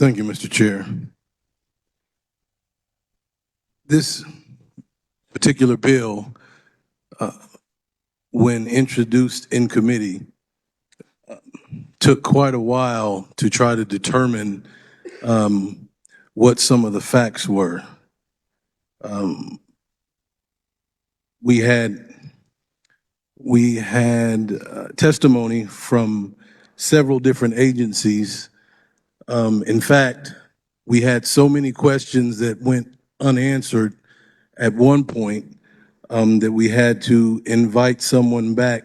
Thank you, Mr. Chair. This particular bill, when introduced in committee, took quite a while to try to determine what some of the facts were. We had testimony from several different agencies. In fact, we had so many questions that went unanswered at one point that we had to invite someone back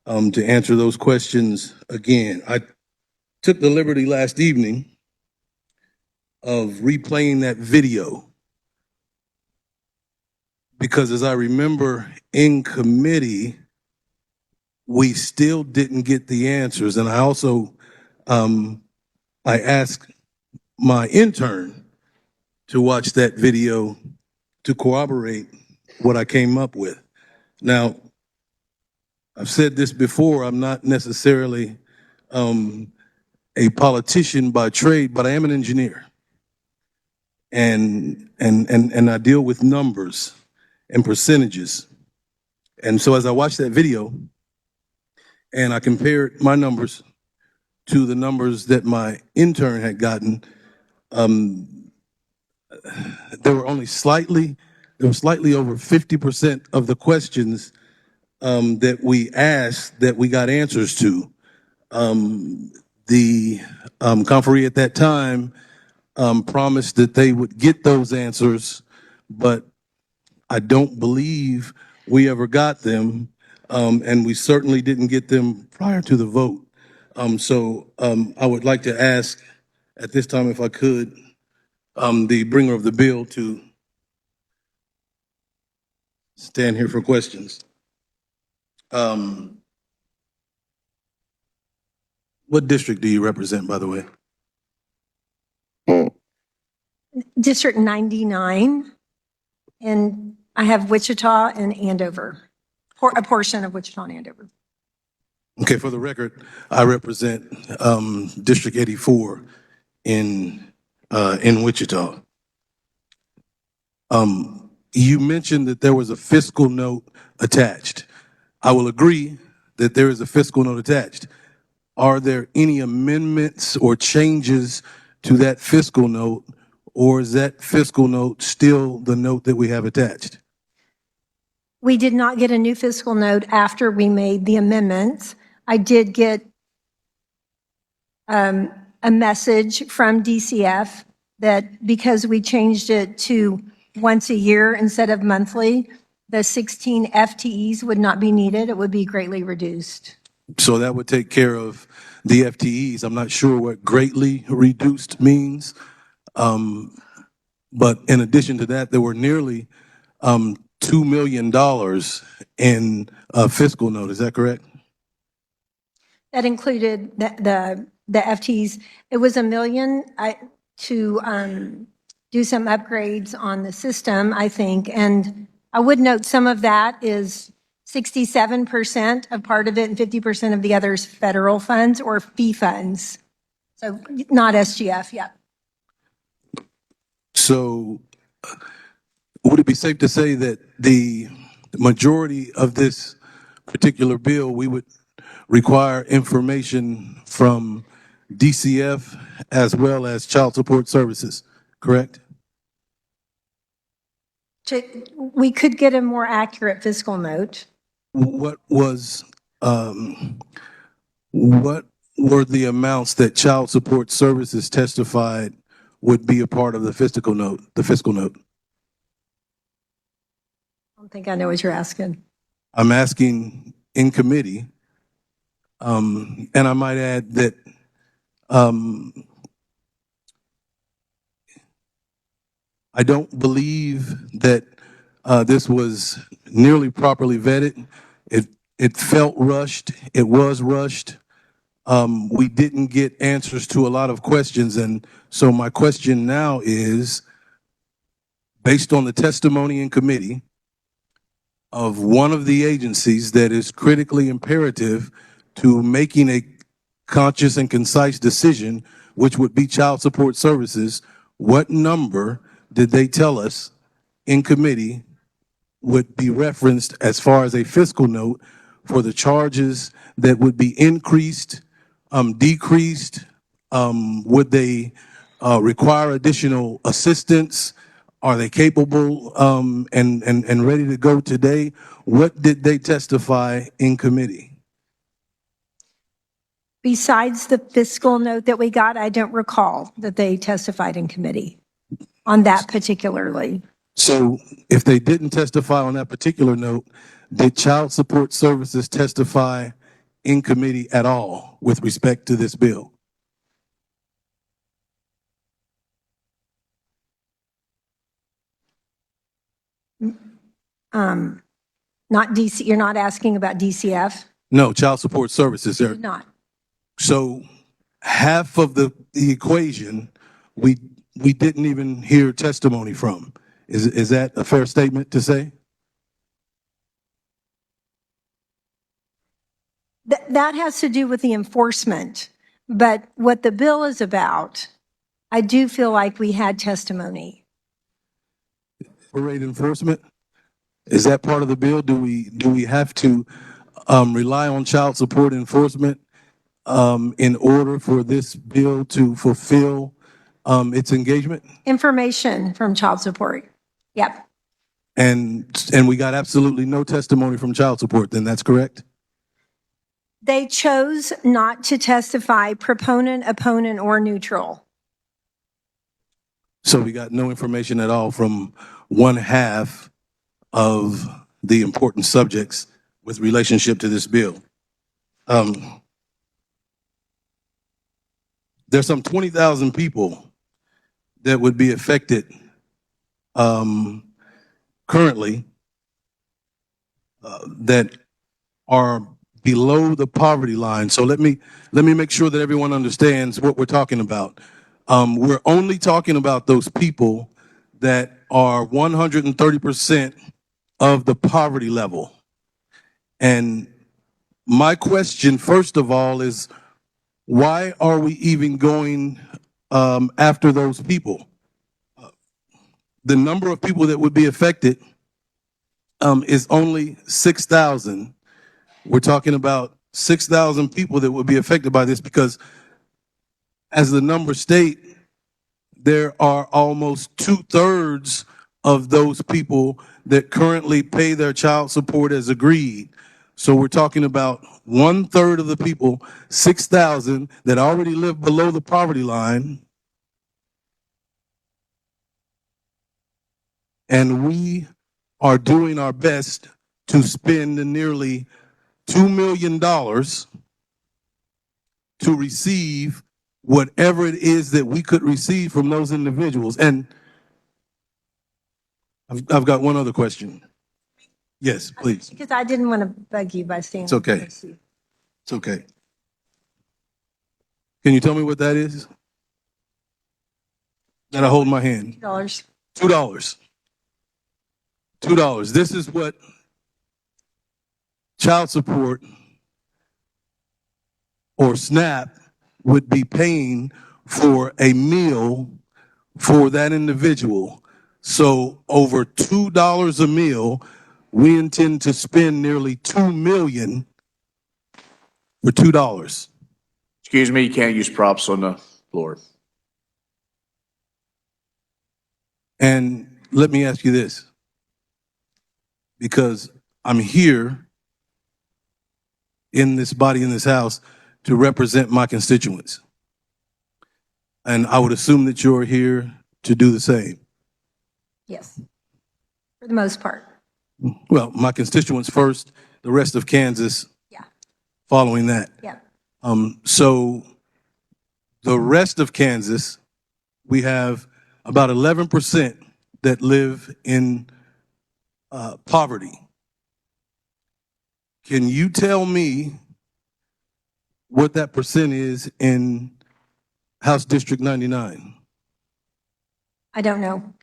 to answer those questions again. I took the liberty last evening of replaying that video because, as I remember, in committee, we still didn't get the answers. And I also, I asked my intern to watch that video to corroborate what I came up with. Now, I've said this before, I'm not necessarily a politician by trade, but I am an engineer. And I deal with numbers and percentages. And so as I watched that video and I compared my numbers to the numbers that my intern had gotten, there were slightly over 50% of the questions that we asked that we got answers to. The conferee at that time promised that they would get those answers, but I don't believe we ever got them, and we certainly didn't get them prior to the vote. So I would like to ask at this time, if I could, the bringer of the bill to stand here for questions. What district do you represent, by the way? District 99, and I have Wichita and Andover, a portion of Wichita and Andover. Okay, for the record, I represent District 84 in Wichita. You mentioned that there was a fiscal note attached. I will agree that there is a fiscal note attached. Are there any amendments or changes to that fiscal note, or is that fiscal note still the note that we have attached? We did not get a new fiscal note after we made the amendments. I did get a message from DCF that because we changed it to once a year instead of monthly, the 16 FTEs would not be needed. It would be greatly reduced. So that would take care of the FTEs. I'm not sure what greatly reduced means. But in addition to that, there were nearly $2 million in a fiscal note. Is that correct? That included the FTEs. It was $1 million to do some upgrades on the system, I think. And I would note some of that is 67% of part of it and 50% of the others federal funds or fee funds. So not SGF, yeah. So would it be safe to say that the majority of this particular bill, we would require information from DCF as well as Child Support Services, correct? We could get a more accurate fiscal note. What were the amounts that Child Support Services testified would be a part of the fiscal note? I don't think I know what you're asking. I'm asking in committee, and I might add that I don't believe that this was nearly properly vetted. It felt rushed. It was rushed. We didn't get answers to a lot of questions. And so my question now is, based on the testimony in committee of one of the agencies that is critically imperative to making a conscious and concise decision, which would be child support services, what number did they tell us in committee would be referenced as far as a fiscal note for the charges that would be increased, decreased? Would they require additional assistance? Are they capable and ready to go today? What did they testify in committee? Besides the fiscal note that we got, I don't recall that they testified in committee on that particularly. So if they didn't testify on that particular note, did Child Support Services testify in committee at all with respect to this bill? Not DC, you're not asking about DCF? No, Child Support Services. Did not. So half of the equation, we didn't even hear testimony from. Is that a fair statement to say? That has to do with the enforcement, but what the bill is about, I do feel like we had testimony. For rate enforcement? Is that part of the bill? Do we have to rely on child support enforcement in order for this bill to fulfill its engagement? Information from child support. Yep. And we got absolutely no testimony from child support, then that's correct? They chose not to testify proponent, opponent, or neutral. So we got no information at all from one half of the important subjects with relationship to this bill. There's some 20,000 people that would be affected currently that are below the poverty line. So let me make sure that everyone understands what we're talking about. We're only talking about those people that are 130% of the poverty level. And my question, first of all, is why are we even going after those people? The number of people that would be affected is only 6,000. We're talking about 6,000 people that would be affected by this because, as the numbers state, there are almost 2/3 of those people that currently pay their child support as agreed. So we're talking about 1/3 of the people, 6,000, that already live below the poverty line. And we are doing our best to spend nearly $2 million to receive whatever it is that we could receive from those individuals. And I've got one other question. Yes, please. Because I didn't want to bug you by saying. It's okay. It's okay. Can you tell me what that is? That I hold in my hand. $2. $2. $2. This is what child support or SNAP would be paying for a meal for that individual. So over $2 a meal, we intend to spend nearly $2 million for $2. Excuse me, you can't use props on the floor. And let me ask you this, because I'm here in this body, in this house, to represent my constituents. And I would assume that you're here to do the same. Yes, for the most part. Well, my constituents first, the rest of Kansas Yeah. following that. Yeah. So the rest of Kansas, we have about 11% that live in poverty. Can you tell me what that percent is in House District 99? I don't know.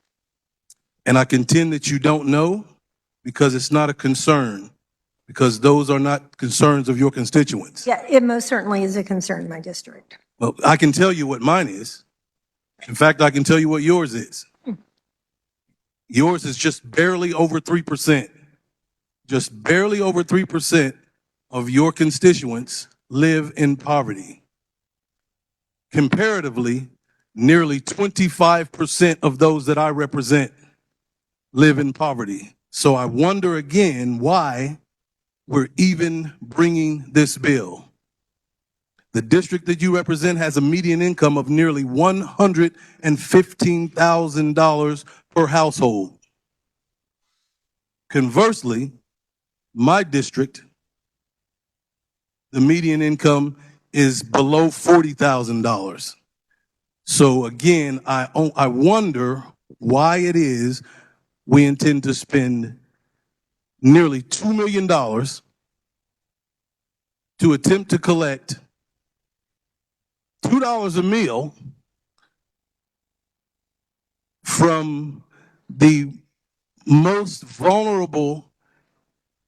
And I contend that you don't know because it's not a concern, because those are not concerns of your constituents. Yeah, it most certainly is a concern in my district. Well, I can tell you what mine is. In fact, I can tell you what yours is. Yours is just barely over 3%. Just barely over 3% of your constituents live in poverty. Comparatively, nearly 25% of those that I represent live in poverty. So I wonder again why we're even bringing this bill. The district that you represent has a median income of nearly $115,000 per household. Conversely, my district, the median income is below $40,000. So again, I wonder why it is we intend to spend nearly $2 million to attempt to collect $2 a meal from the most vulnerable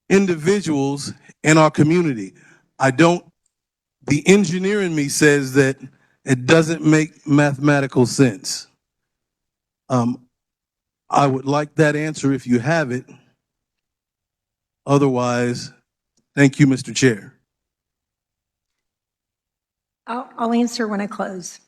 individuals in our community. The engineer in me says that it doesn't make mathematical sense. I would like that answer if you have it. Otherwise, thank you, Mr. Chair. I'll answer when I close.